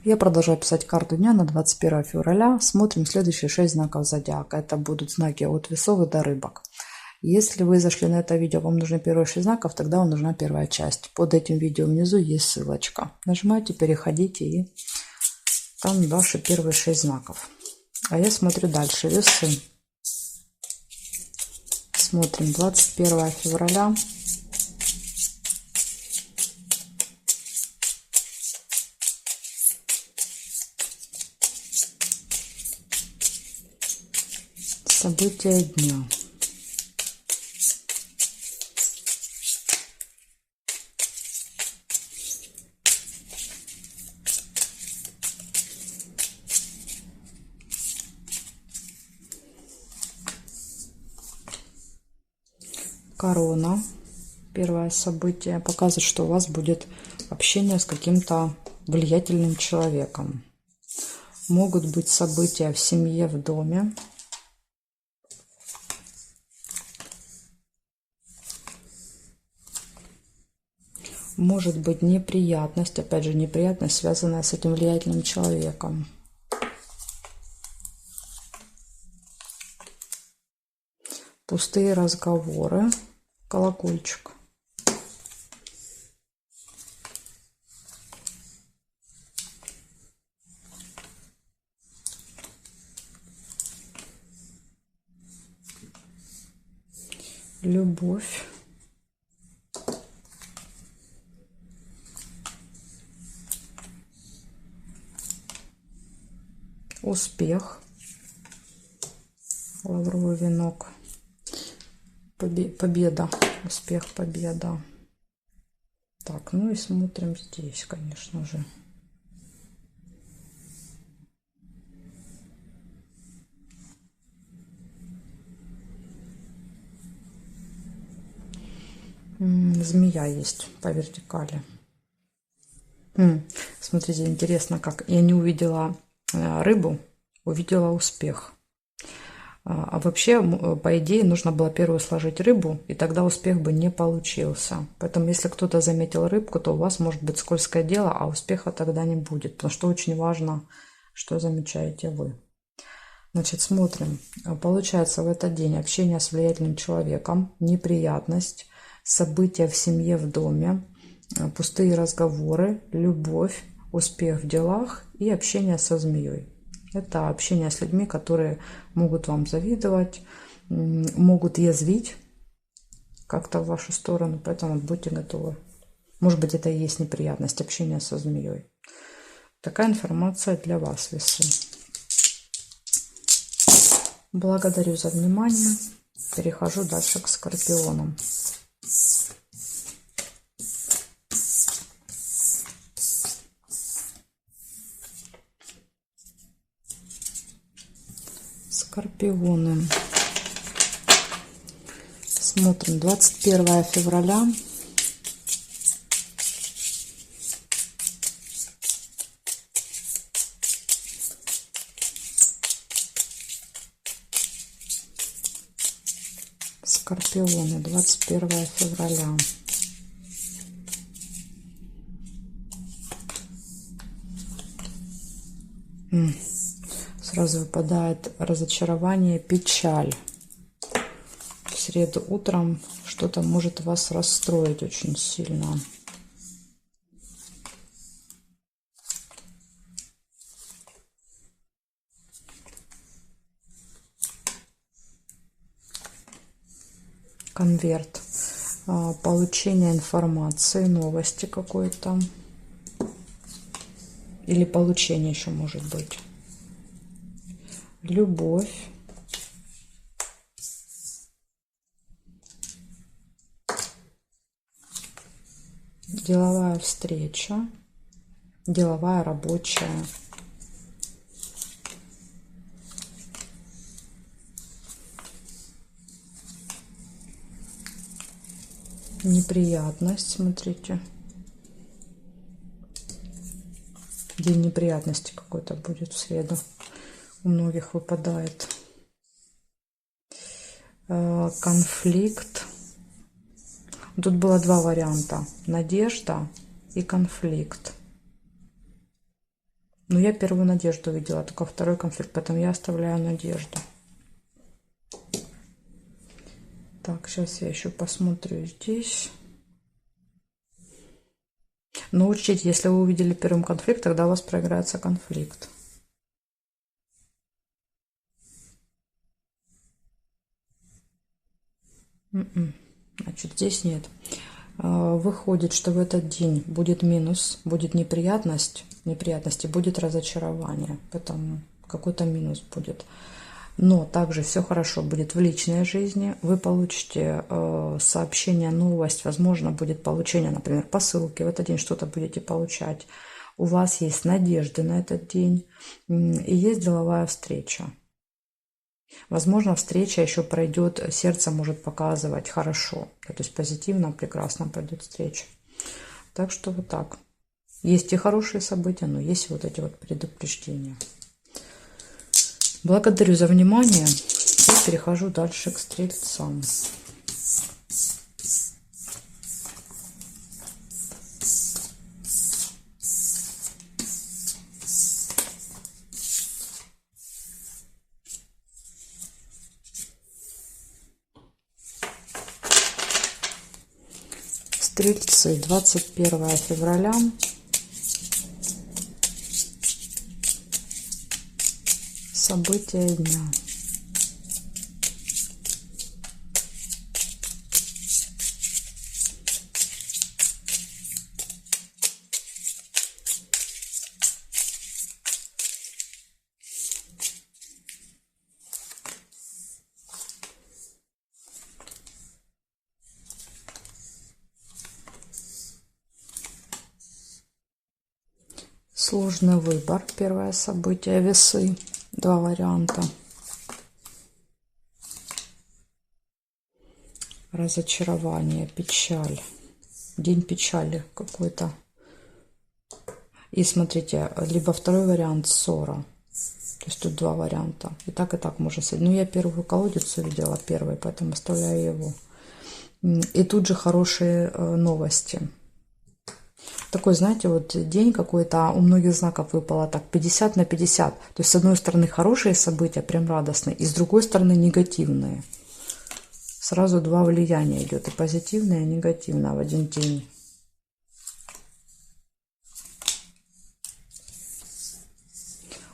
Я продолжаю писать карту дня на 21 февраля. Смотрим следующие 6 знаков зодиака. Это будут знаки от весов и до рыбок. Если вы зашли на это видео, вам нужны первые 6 знаков, тогда вам нужна первая часть. Под этим видео внизу есть ссылочка. Нажимаете, переходите, и там ваши первые 6 знаков. А я смотрю дальше. Весы. Смотрим 21 февраля. События дня. Корона. Первое событие показывает, что у вас будет общение с каким-то влиятельным человеком. Могут быть события в семье, в доме. Может быть неприятность, опять же неприятность, связанная с этим влиятельным человеком. Пустые разговоры. Колокольчик. Любовь. Успех. Лавровый венок. Победа. Успех, победа. Так, ну и смотрим здесь, конечно же. Змея есть по вертикали. Смотрите, интересно, как я не увидела рыбу, увидела успех. А вообще, по идее, нужно было первую сложить рыбу, и тогда успех бы не получился. Поэтому, если кто-то заметил рыбку, то у вас может быть скользкое дело, а успеха тогда не будет. Потому что очень важно, что замечаете вы. Значит, смотрим. Получается, в этот день общение с влиятельным человеком, неприятность, события в семье, в доме, пустые разговоры, любовь, успех в делах и общение со змеей. Это общение с людьми, которые могут вам завидовать, могут язвить как-то в вашу сторону, поэтому будьте готовы. Может быть, это и есть неприятность, общения со змеей. Такая информация для вас, весы. Благодарю за внимание. Перехожу дальше к скорпионам. Скорпионы. Смотрим 21 февраля. Скорпионы, 21 февраля. Сразу выпадает разочарование, печаль. В среду утром что-то может вас расстроить очень сильно. Конверт. Получение информации, новости какой-то. Или получение еще может быть. Любовь. Деловая встреча. Деловая, рабочая. Неприятность, смотрите. День неприятности какой-то будет в среду. У многих выпадает. Конфликт. Тут было два варианта. Надежда и конфликт. Но я первую надежду видела, только второй конфликт, поэтому я оставляю надежду. Так, сейчас я еще посмотрю здесь. Но учтите, если вы увидели первым конфликт, тогда у вас проиграется конфликт. Значит, здесь нет. Выходит, что в этот день будет минус, будет неприятности, будет разочарование. Поэтому какой-то минус будет. Но также все хорошо будет в личной жизни. Вы получите сообщение, новость. Возможно, будет получение, например, посылки. В этот день что-то будете получать. У вас есть надежды на этот день. И есть деловая встреча. Возможно, встреча еще пройдет, сердце может показывать хорошо. То есть позитивно, прекрасно пройдет встреча. Так что вот так. Есть и хорошие события, но есть вот эти вот предупреждения. Благодарю за внимание и перехожу дальше к стрельцам. Стрельцы, 21 февраля. События дня. Сложный выбор. Первое событие. Весы. Два варианта. Разочарование, печаль. День печали какой-то. И смотрите, либо второй вариант ссора. То есть тут два варианта. И так можно сказать. Ну, я первую колодицу видела, первый, поэтому оставляю его. И тут же хорошие новости. Такой, знаете, вот день какой-то, у многих знаков выпало так 50 на 50. То есть с одной стороны хорошие события, прям радостные, и с другой стороны негативные. Сразу два влияния идет, и позитивное, и негативное в один день.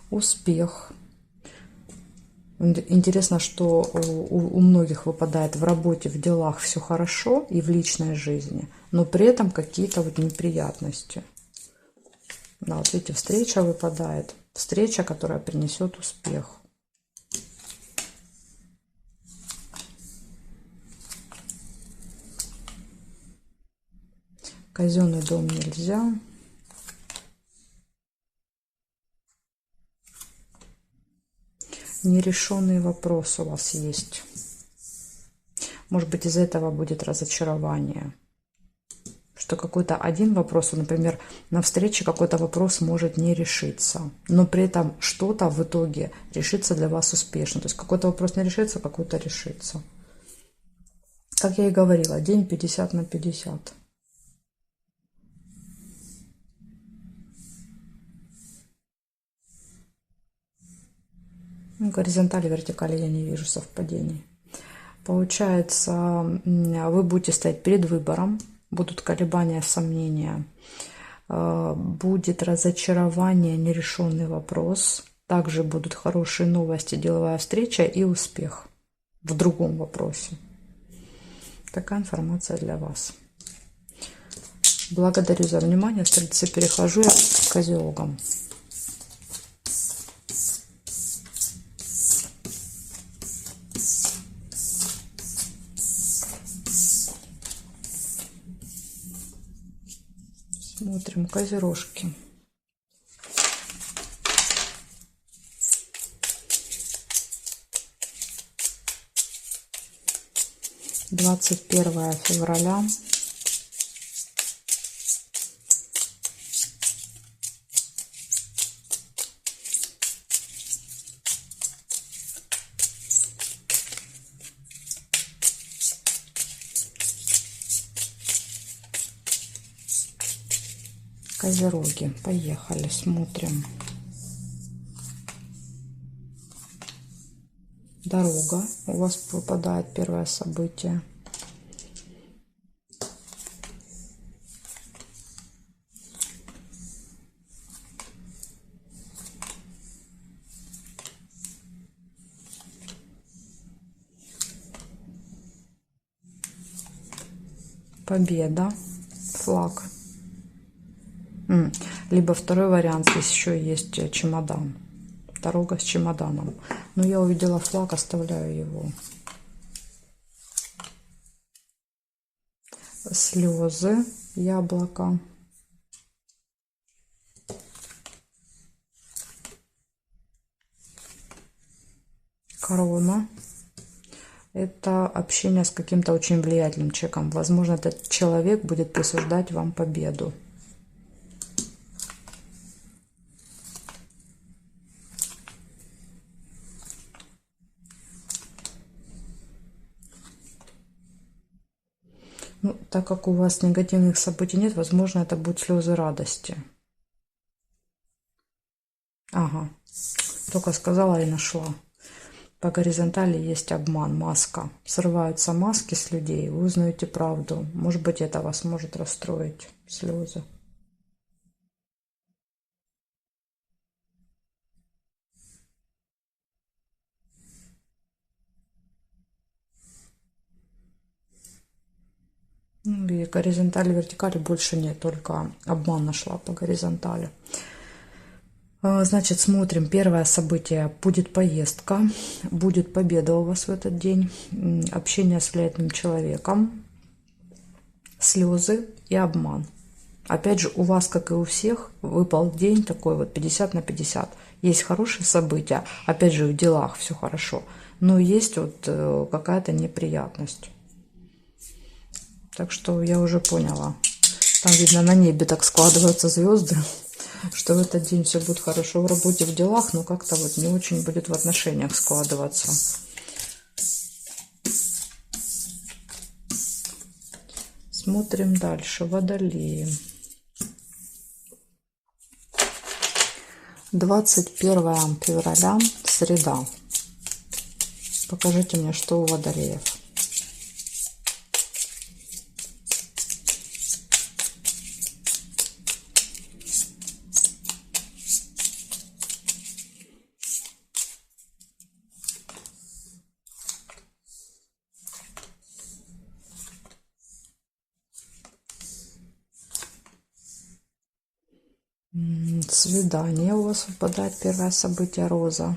Успех. Интересно, что у многих выпадает в работе, в делах все хорошо и в личной жизни, но при этом какие-то вот неприятности. Да, вот видите, встреча выпадает. Встреча, которая принесет успех. Казенный дом нельзя. Нерешенный вопрос у вас есть. Может быть, из-за этого будет разочарование. Что какой-то один вопрос, например, на встрече какой-то вопрос может не решиться, но при этом что-то в итоге решится для вас успешно. То есть какой-то вопрос не решится, какой-то решится. Как я и говорила, день 50 на 50. Горизонтали, вертикали я не вижу совпадений. Получается, вы будете стоять перед выбором, будут колебания, сомнения, будет разочарование, нерешенный вопрос, также будут хорошие новости, деловая встреча и успех в другом вопросе. Такая информация для вас. Благодарю за внимание. Стрельцы, перехожу я к козерогам. Смотрим козерожки. Двадцать 21 февраля. Козероги. Поехали, смотрим. Дорога. У вас выпадает первое событие. Победа. Флаг. Либо второй вариант, здесь еще есть чемодан. Дорога с чемоданом. Но я увидела флаг, оставляю его. Слезы, яблоко. Корона. Это общение с каким-то очень влиятельным человеком. Возможно, этот человек будет присуждать вам победу. Ну, так как у вас негативных событий нет, возможно, это будут слезы радости. Ага, только сказала и нашла. По горизонтали есть обман, маска. Срываются маски с людей, вы узнаете правду. Может быть, это вас может расстроить. Слезы. И горизонтали, вертикали больше нет, только обман нашла по горизонтали. Значит, смотрим. Первое событие. Будет поездка, будет победа у вас в этот день, общение с влиятельным человеком, слезы и обман. Опять же, у вас, как и у всех, выпал день такой вот 50 на 50. Есть хорошие события, опять же, в делах все хорошо, но есть вот какая-то неприятность. Так что я уже поняла. Там, видно, на небе так складываются звезды, что в этот день все будет хорошо в работе, в делах, но как-то вот не очень будет в отношениях складываться. Смотрим дальше. Водолеи. 21 февраля, среда. Покажите мне, что у водолеев. Свидание у вас выпадает, первое событие, роза.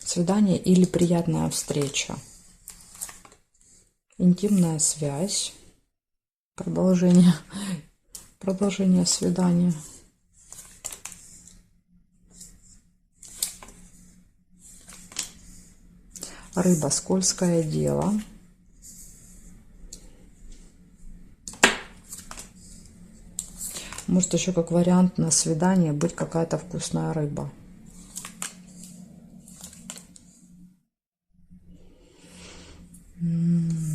Свидание или приятная встреча. Интимная связь. Продолжение свидания. Рыба, скользкое дело. Может еще как вариант на свидание быть какая-то вкусная рыба.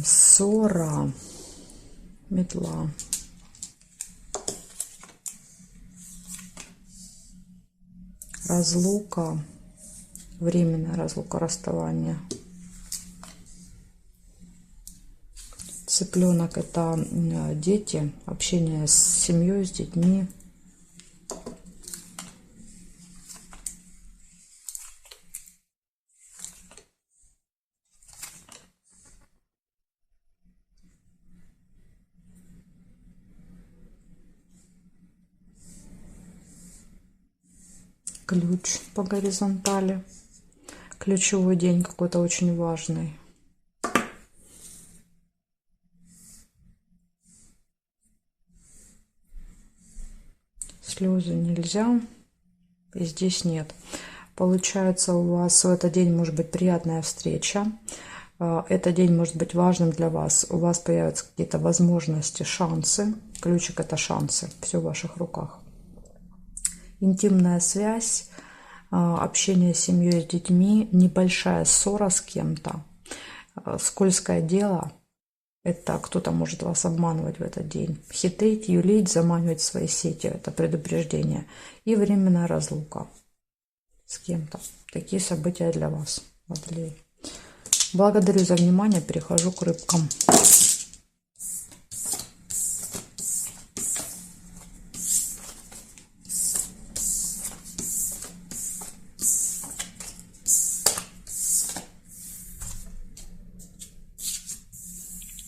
Ссора, метла. Разлука, временная разлука, расставание. Цыпленок — это дети, общение с семьей, с детьми. Ключ по горизонтали. Ключевой день какой-то очень важный. Слезы нельзя, и здесь нет. Получается, у вас в этот день может быть приятная встреча. Этот день может быть важным для вас. У вас появятся какие-то возможности, шансы. Ключик — это шансы. Все в ваших руках. Интимная связь, общение с семьей, с детьми, небольшая ссора с кем-то. Скользкое дело. Это кто-то может вас обманывать в этот день. Хитрить, юлить, заманивать в свои сети. Это предупреждение. И временная разлука с кем-то. Такие события для вас, водолеи. Благодарю за внимание. Перехожу к рыбкам.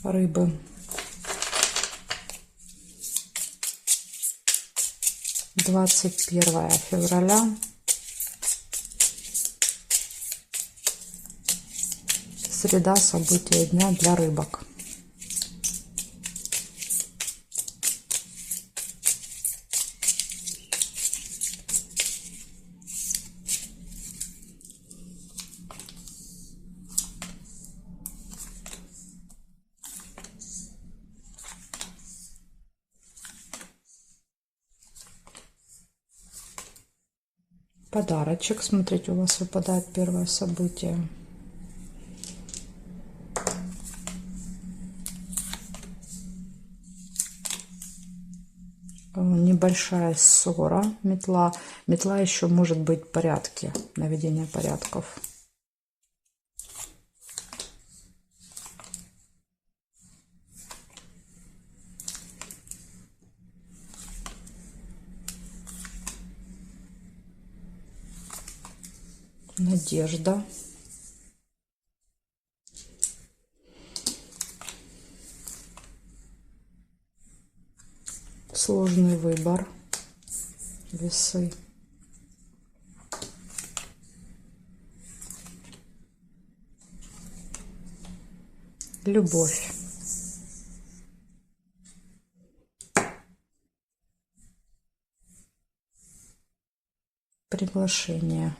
Рыбы. 21 февраля. Среда, события дня для рыбок. Подарочек. Смотрите, у вас выпадает первое событие. Небольшая ссора, метла. Метла еще может быть в порядке, наведение порядков. Надежда. Сложный выбор. Весы. Любовь. Приглашение.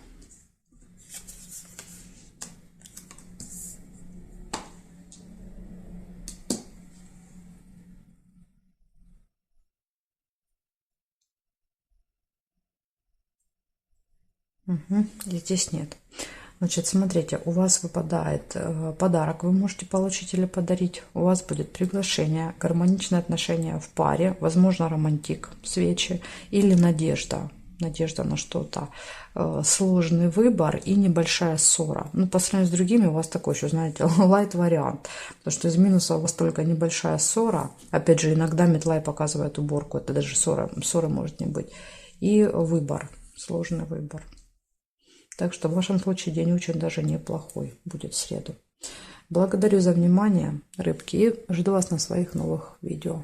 Угу. И здесь нет. Значит, смотрите, у вас выпадает подарок, вы можете получить или подарить. У вас будет приглашение, гармоничные отношения в паре, возможно, романтик, свечи или надежда. Надежда на что-то. Сложный выбор и небольшая ссора. Ну, по сравнению с другими у вас такой еще, знаете, лайт вариант. Потому что из минуса у вас только небольшая ссора. Опять же, иногда метла и показывает уборку. Это даже ссоры может не быть. И выбор, сложный выбор. Так что в вашем случае день очень даже неплохой будет в среду. Благодарю за внимание, рыбки, и жду вас на своих новых видео.